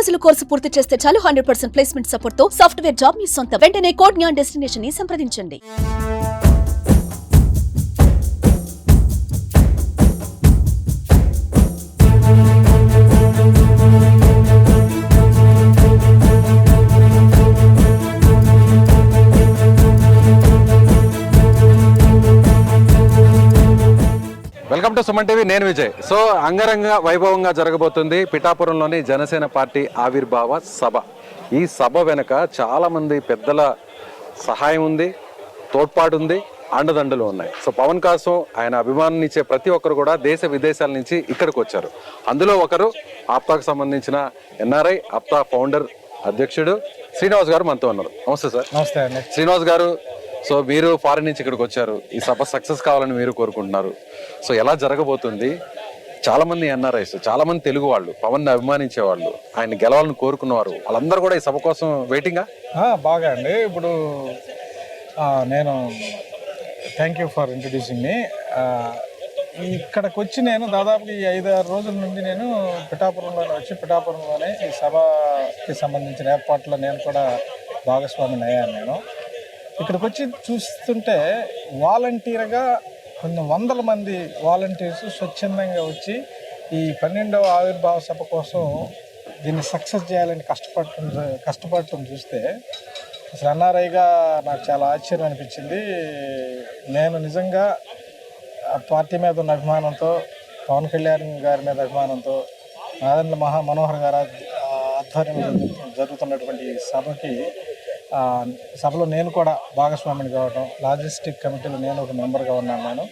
రోజుల కోర్సు పూర్తి చేస్తే చాలు 100% ప్లేస్మెంట్ సపోర్ట్ తో సాఫ్ట్వేర్ జాబ్ మీ సొంతం. వెంటనే కోడ్ జ్ఞాన్ డెస్టినేషన్ ని సంప్రదించండి. Welcome to Suman TV. నేను విజయ్. సో అంగరంగ వైభవంగా జరగబోతుంది పిఠాపురంలోని జనసేన పార్టీ ఆవిర్భావ సభ. ఈ సభ వెనుక చాలా మంది పెద్దల సహాయం ఉంది, తోడ్పాటు ఉంది, అండదండలు ఉన్నాయి. సో పవన్ కోసం ఆయన అభిమానించే ప్రతి ఒక్కరు కూడా దేశ విదేశాల నుంచి ఇక్కడికి వచ్చారు. అందులో ఒకరు ఆప్తాకు సంబంధించిన ఎన్ఆర్ఐ ఆప్తా ఫౌండర్ అధ్యక్షుడు శ్రీనివాస్ గారు మనతో ఉన్నారు. నమస్తే సార్. నమస్తే అండి. శ్రీనివాస్ గారు, సో మీరు ఫారిన్ నుంచి ఇక్కడికి వచ్చారు, ఈ సభ సక్సెస్ కావాలని మీరు కోరుకుంటున్నారు. సో ఎలా జరగబోతుంది? చాలా మంది ఎన్ఆర్ఐస్, చాలా మంది తెలుగు వాళ్ళు, పవన్ అభిమానించే వాళ్ళు, ఆయన గెలవాలని కోరుకున్నవారు, వాళ్ళందరూ కూడా ఈ సభ కోసం వెయిటింగా? బాగా అండి. ఇప్పుడు నేను థ్యాంక్ యూ ఫర్ ఇంట్రడ్యూసింగ్ మీ. ఇక్కడికి వచ్చి నేను దాదాపు ఈ 5-6 రోజుల నుండి నేను పిఠాపురంలోనే వచ్చి పిఠాపురంలోనే ఈ సభకి సంబంధించిన ఏర్పాట్లో నేను కూడా భాగస్వామిని అయ్యాను. నేను ఇక్కడికి వచ్చి చూస్తుంటే వాలంటీర్గా కొన్ని వందల మంది వాలంటీర్స్ స్వచ్ఛందంగా వచ్చి ఈ 12వ ఆవిర్భావ సభ కోసం దీన్ని సక్సెస్ చేయాలని కష్టపడటం చూస్తే అసలు ఎన్ఆర్ఐగా నాకు చాలా ఆశ్చర్యం అనిపించింది. నేను నిజంగా పార్టీ మీద ఉన్న అభిమానంతో, పవన్ కళ్యాణ్ గారి మీద అభిమానంతో, నాదెండ్ల మనోహర్ గారి ఆధ్వర్యంలో జరుగుతున్నటువంటి సభలో నేను కూడా భాగస్వామిని కావటం, లాజిస్టిక్ కమిటీలో నేను ఒక మెంబర్గా ఉన్నాను. నేను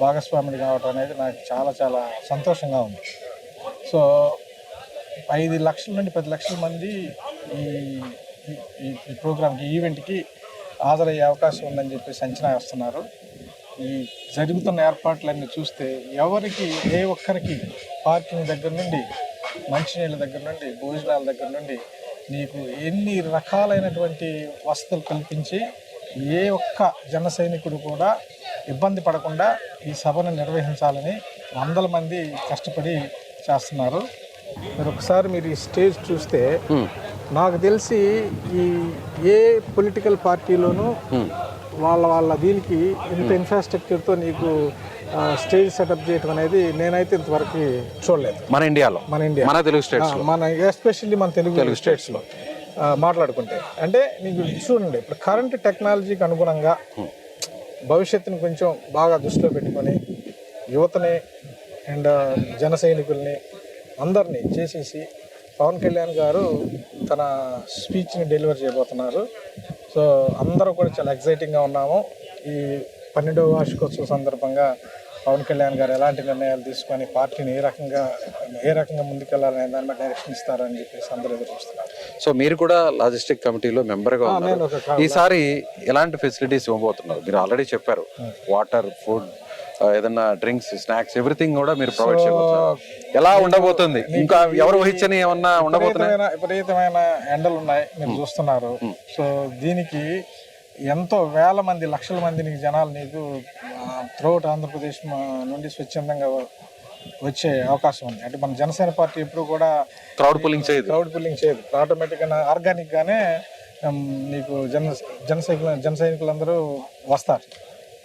భాగస్వామిని కావటం అనేది నాకు చాలా చాలా సంతోషంగా ఉంది. సో 5 లక్షల నుండి 10 లక్షల మంది ఈ ప్రోగ్రామ్కి, ఈవెంట్కి హాజరయ్యే అవకాశం ఉందని చెప్పేసి అంచనా వేస్తున్నారు. ఈ జరుగుతున్న ఏర్పాట్లన్నీ చూస్తే ఎవరికి, ఏ ఒక్కరికి పార్కింగ్ దగ్గర నుండి, మంచినీళ్ళ దగ్గర నుండి, భోజనాల దగ్గర నుండి నీకు ఎన్ని రకాలైనటువంటి వసతులు కల్పించి ఏ ఒక్క జన సైనికుడు కూడా ఇబ్బంది పడకుండా ఈ సభను నిర్వహించాలని వందల మంది కష్టపడి చేస్తున్నారు. మీరు ఒకసారి మీరు ఈ స్టేజ్ చూస్తే నాకు తెలిసి ఏ పొలిటికల్ పార్టీలోనూ వాళ్ళ దీనికి ఇంత ఇన్ఫ్రాస్ట్రక్చర్తో నీకు స్టేజ్ సెటప్ చేయడం అనేది నేనైతే ఇంతవరకు చూడలేదు మన ఇండియాలో, మన తెలుగు స్టేట్స్, ఎస్పెషల్లీ మన తెలుగు స్టేట్స్లో మాట్లాడుకుంటే. అంటే నీకు చూడండి, ఇప్పుడు కరెంట్ టెక్నాలజీకి అనుగుణంగా భవిష్యత్తుని కొంచెం బాగా దృష్టిలో పెట్టుకొని యువతని అండ్ జన సైనికుల్ని అందరినీ చేసేసి పవన్ కళ్యాణ్ గారు తన స్పీచ్ని డెలివర్ చేయబోతున్నారు. సో అందరూ కూడా చాలా ఎక్సైటింగ్గా ఉన్నాము. ఈ 12వ వార్షికోత్సవం సందర్భంగా పవన్ కళ్యాణ్ గారు ఎలాంటి నిర్ణయాలు తీసుకొని పార్టీని ఏ రకంగా ముందుకెళ్లాలనే దాని మీద డైరెక్షన్ ఇస్తారని చెప్పేసి అందరూ ఎదురు చూస్తున్నారు. సో మీరు కూడా లాజిస్టిక్ కమిటీలో మెంబర్గా ఉన్నారు. ఈసారి ఎలాంటి ఫెసిలిటీస్ ఇవ్వబోతున్నారు? మీరు ఆల్రెడీ చెప్పారు, వాటర్, ఫుడ్, ఏదన్నా డ్రింక్స్, స్నాక్స్, ఎవ్రీథింగ్ కూడా మీరు ప్రొవైడ్ చేయబోతున్నారు. ఎలా ఉండబోతుంది? ఇంకా ఎవరు వహించని ఏమన్నా ఉండబోతున్నాయి? విపరీతమైన ఎండలు ఉన్నాయి, మీరు చూస్తున్నారు. సో దీనికి ఎంతో వేల మంది, లక్షల మంది జనాలు నీకు త్రూఅవుట్ ఆంధ్రప్రదేశ్ నుండి స్వచ్ఛందంగా వచ్చే అవకాశం ఉంది. అంటే మన జనసేన పార్టీ ఎప్పుడు కూడా క్రౌడ్ పుల్లింగ్ చేయదు. ఆటోమేటిక్గా ఆర్గానిక్గానే నీకు జన సైనికులందరూ వస్తారు.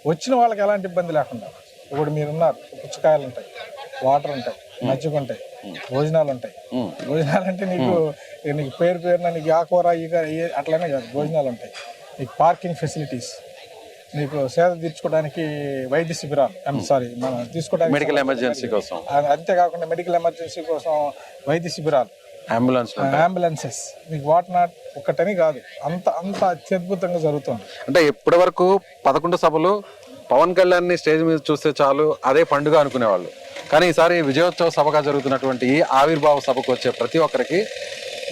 వచ్చిన వాళ్ళకి ఎలాంటి ఇబ్బంది లేకుండా. ఇప్పుడు మీరున్నారు, పుచ్చకాయలు ఉంటాయి, వాటర్ ఉంటాయి, మజ్జిగ ఉంటాయి, భోజనాలు ఉంటాయి. భోజనాలు అంటే నీకు పేరున నీకు ఆ కూర అట్లనే కాదు, భోజనాలు ఉంటాయి. నీకు పార్కింగ్ ఫెసిలిటీస్, నీకు సేద తీర్చుకోవడానికి వైద్య శిబిరాలు, మనం తీసుకోవడానికి మెడికల్ ఎమర్జెన్సీ కోసం, అంతేకాకుండా మెడికల్ ఎమర్జెన్సీ కోసం వైద్య శిబిరాలు, అంబులెన్సెస్, మీకు వాట్ నాట్ ఒక్కటని కాదు, అంత అత్యద్భుతంగా జరుగుతుంది. అంటే ఇప్పటి వరకు 11 సభలు పవన్ కళ్యాణ్ ని స్టేజ్ మీద చూస్తే చాలు అదే పండుగ అనుకునేవాళ్ళు. కానీ ఈసారి విజయోత్సవ సభగా జరుగుతున్నటువంటి ఈ ఆవిర్భావ సభకు వచ్చే ప్రతి ఒక్కరికి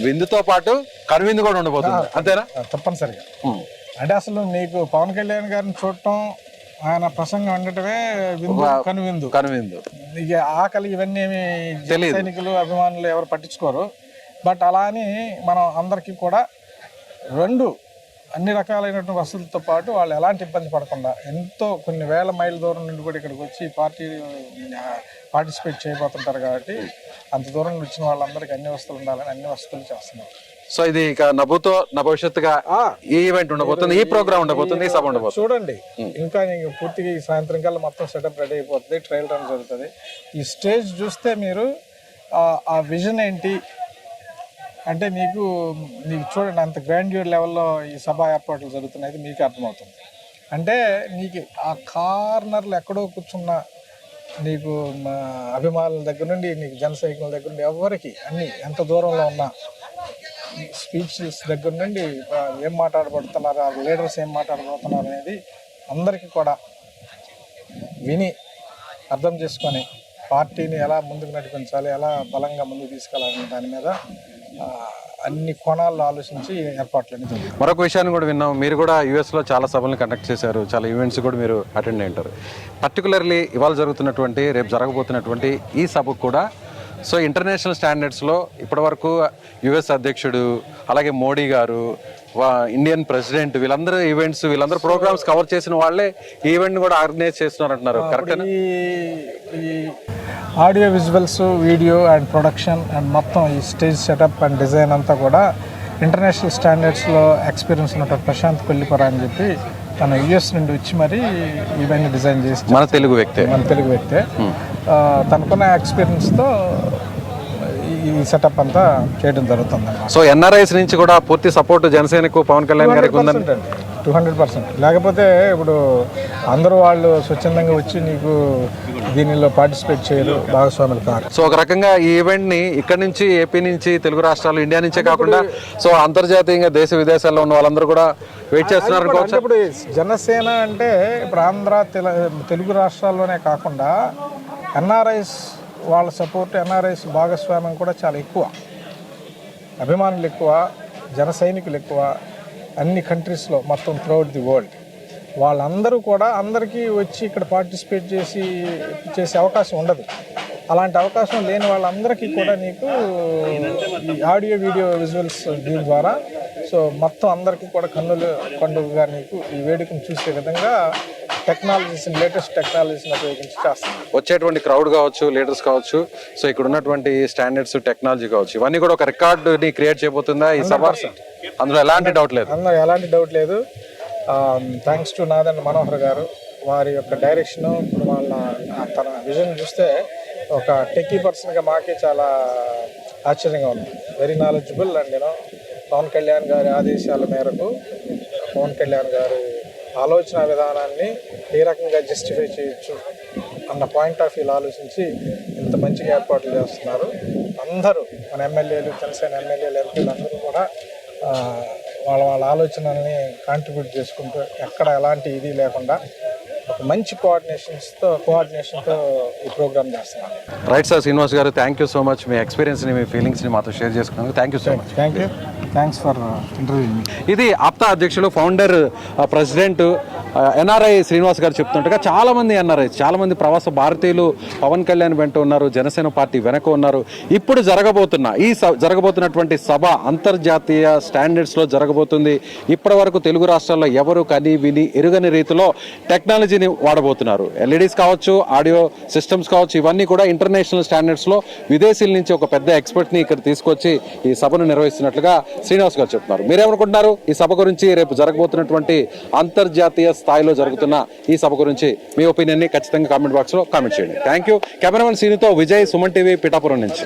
విందుతో పాటు కనువిందు కూడా ఉండబోతుంది. అంతేనా? తప్పనిసరిగా. అంటే అసలు నీకు పవన్ కళ్యాణ్ గారిని చూడటం, ఆయన ప్రసంగం ఉండటమే కనువిందు. ఇక ఆకలి ఇవన్నీ సైనికులు, అభిమానులు ఎవరు పట్టించుకోరు. బట్ అలా అని మనం అందరికీ కూడా 2 అన్ని రకాలైనటువంటి వసతులతో పాటు వాళ్ళు ఎలాంటి ఇబ్బంది పడకుండా ఎంతో కొన్ని వేల మైళ్ళ దూరం నుండి కూడా ఇక్కడికి వచ్చి పార్టిసిపేట్ చేయబోతుంటారు కాబట్టి అంత దూరం నుండి వచ్చిన వాళ్ళందరికీ అన్ని వసతులు ఉండాలని అన్ని వసతులు చేస్తున్నారు. సో ఇది ఇక నభూతో భవిష్యత్తుగా ఈ ఈవెంట్ ఉండబోతుంది, ఈ ప్రోగ్రామ్ ఉండబోతుంది, ఈ సభ ఉండబోతుంది. చూడండి ఇంకా పూర్తిగా ఈ సాయంత్రం కల్లా మొత్తం సెటప్ రెడీ అయిపోతుంది, ట్రయల్ రన్ జరుగుతుంది. ఈ స్టేజ్ చూస్తే మీరు ఆ విజన్ ఏంటి అంటే మీకు చూడండి అంత గ్రాండ్యూర్ లెవెల్లో ఈ సభ ఏర్పాట్లు జరుగుతున్నాయి, మీకు అర్థమవుతుంది. అంటే నీకు ఆ కార్నర్లు ఎక్కడో కూర్చున్న నీకు అభిమానుల దగ్గర నుండి నీకు జన సైనికుల దగ్గర నుండి ఎవరికి అన్ని ఎంత దూరంలో ఉన్న స్పీచెస్ దగ్గర నుండి ఏం మాట్లాడబడుతున్నారు, ఆ లీడర్స్ ఏం మాట్లాడబోతున్నారు అనేది అందరికీ కూడా విని అర్థం చేసుకొని పార్టీని ఎలా ముందుకు నడిపించాలి, ఎలా బలంగా ముందుకు తీసుకెళ్ళాలనే దాని మీద అన్ని కోణాల్లో ఆలోచించి ఏర్పాట్లన్నీ జరుగుతాయి. మరొక విషయాన్ని కూడా విన్నాం, మీరు కూడా యూఎస్లో చాలా సభలను కండక్ట్ చేశారు, చాలా ఈవెంట్స్ కూడా మీరు అటెండ్ అయి ఉంటారు. పర్టికులర్లీ ఇవాళ జరుగుతున్నటువంటి రేపు జరగబోతున్నటువంటి ఈ సభకు కూడా సో ఇంటర్నేషనల్ స్టాండర్డ్స్లో ఇప్పటివరకు యుఎస్ అధ్యక్షుడు, అలాగే మోడీ గారు, ఇండియన్ ప్రెసిడెంట్, వీళ్ళందరూ ఈవెంట్స్, వీళ్ళందరూ ప్రోగ్రామ్స్ కవర్ చేసిన వాళ్ళే ఈ ఈవెంట్ కూడా ఆర్గనైజ్ చేస్తున్నారు అంటున్నారు. కరెక్ట్? ఈ audio visuals, video and production and మొత్తం ఈ స్టేజ్ సెటప్ అండ్ డిజైన్ అంతా కూడా ఇంటర్నేషనల్ స్టాండర్డ్స్లో ఎక్స్పీరియన్స్ ఉన్నటువంటి ప్రశాంత్ కొల్లిపర అని చెప్పి తన యుఎస్ నుండి వచ్చి మరి ఇవన్నీ డిజైన్ చేసి మన తెలుగు వ్యక్తే తనకున్న ఎక్స్పీరియన్స్తో ఈ సెటప్ అంతా చేయడం జరుగుతుంది. సో ఎన్ఆర్ఐస్ నుంచి కూడా పూర్తి సపోర్ట్ జనసేనకు, పవన్ కళ్యాణ్ గారికి ఉందండి. 200%. లేకపోతే ఇప్పుడు అందరూ వాళ్ళు స్వచ్ఛందంగా వచ్చి నీకు దీనిలో పార్టిసిపేట్ చేయరు, భాగస్వాములు కాదు. సో ఒక రకంగా ఈ ఈవెంట్ ని ఇక్కడ నుంచి, ఏపీ నుంచి, తెలుగు రాష్ట్రాలు, ఇండియా నుంచే కాకుండా సో అంతర్జాతీయంగా దేశ విదేశాల్లో ఉన్న వాళ్ళందరూ కూడా వెయిట్ చేస్తున్నారు. ఇప్పుడు జనసేన అంటే ఇప్పుడు ఆంధ్ర, తెలుగు రాష్ట్రాల్లోనే కాకుండా ఎన్ఆర్ఐస్ వాళ్ళ సపోర్ట్, ఎన్ఆర్ఐస్ భాగస్వామ్యం కూడా చాలా ఎక్కువ, అభిమానులు ఎక్కువ, జన సైనికులు ఎక్కువ అన్ని కంట్రీస్లో మొత్తం త్రూఅవుట్ ది వరల్డ్. వాళ్ళందరూ కూడా అందరికీ వచ్చి ఇక్కడ పార్టిసిపేట్ చేసే అవకాశం ఉండదు. అలాంటి అవకాశం లేని వాళ్ళందరికీ కూడా నీకు ఈ ఆడియో, వీడియో, విజువల్స్ దీని ద్వారా సో మొత్తం అందరికీ కూడా కన్నులుగా నీకు ఈ వేడుకను చూసే విధంగా లేటెస్ట్ టెక్నాలజీస్ని ఉపయోగించి చేస్తాం. వచ్చేటువంటి క్రౌడ్ కావచ్చు, లీడర్స్ కావచ్చు, సో ఇక్కడ ఉన్నటువంటి స్టాండర్డ్స్, టెక్నాలజీ కావచ్చు, ఇవన్నీ కూడా ఒక రికార్డుని క్రియేట్ చేయబోతుందా ఈ సభ? అందులో ఎలాంటి డౌట్ లేదు. థ్యాంక్స్ టు నాదన్ మనోహర్ గారు, వారి యొక్క డైరెక్షన్, తన విజన్ చూస్తే ఒక టెక్కీ పర్సన్గా మాకే చాలా ఆశ్చర్యంగా ఉంది. Very knowledgeable. And Pawan Kalyan గారి ఆదేశాల మేరకు పవన్ కళ్యాణ్ గారి ఆలోచన విధానాన్ని ఏ రకంగా జస్టిఫై చేయొచ్చు అన్న పాయింట్ ఆఫ్ వ్యూలో ఆలోచించి ఇంత మంచిగా ఏర్పాట్లు చేస్తున్నారు. అందరూ మన ఎమ్మెల్యేలు, జనసేన ఎమ్మెల్యేలు, ఎంపీలు అందరూ కూడా వాళ్ళ ఆలోచనల్ని కాంట్రిబ్యూట్ చేసుకుంటూ ఎక్కడ ఎలాంటి ఇది లేకుండా ఒక మంచి కోఆర్డినేషన్తో ఈ ప్రోగ్రామ్ చేస్తున్నాను. Right sir. Srinivas garu, thank you so much. మీ ఎక్స్పీరియన్స్ని, మీ ఫీలింగ్స్ని మాతో షేర్ చేసుకున్నాను. Thank you so much. Thanks for interview. ఇది ఆప్తా అధ్యక్షులు, ఫౌండర్, ప్రెసిడెంట్ ఎన్ఆర్ఐ శ్రీనివాస్ గారు చెప్తుండగా చాలామంది ఎన్ఆర్ఐ, చాలామంది ప్రవాస భారతీయులు పవన్ కళ్యాణ్ వెంట ఉన్నారు, జనసేన పార్టీ వెనక ఉన్నారు. ఇప్పుడు జరగబోతున్నటువంటి సభ అంతర్జాతీయ స్టాండర్డ్స్లో జరగబోతుంది. ఇప్పటి వరకు తెలుగు రాష్ట్రాల్లో ఎవరు కని విని ఎరుగని రీతిలో టెక్నాలజీని వాడబోతున్నారు. ఎల్ఈడీస్ కావచ్చు, ఆడియో సిస్టమ్స్ కావచ్చు, ఇవన్నీ కూడా ఇంటర్నేషనల్ స్టాండర్డ్స్లో విదేశీల నుంచి ఒక పెద్ద ఎక్స్పర్ట్ని ఇక్కడ తీసుకొచ్చి ఈ సభను నిర్వహిస్తున్నట్లుగా శ్రీనివాస్ గారు చెప్తున్నారు. మీరేమనుకుంటున్నారు ఈ సభ గురించి? రేపు జరగబోతున్నటువంటి అంతర్జాతీయ స్థాయిలో జరుగుతున్న ఈ సభ గురించి మీ ఒపీనియన్ని ఖచ్చితంగా కామెంట్ బాక్స్లో కామెంట్ చేయండి. Thank you. కెమెరామెన్ సీనుతో విజయ్, సుమన్ టీవీ, పిఠాపురం నుంచి.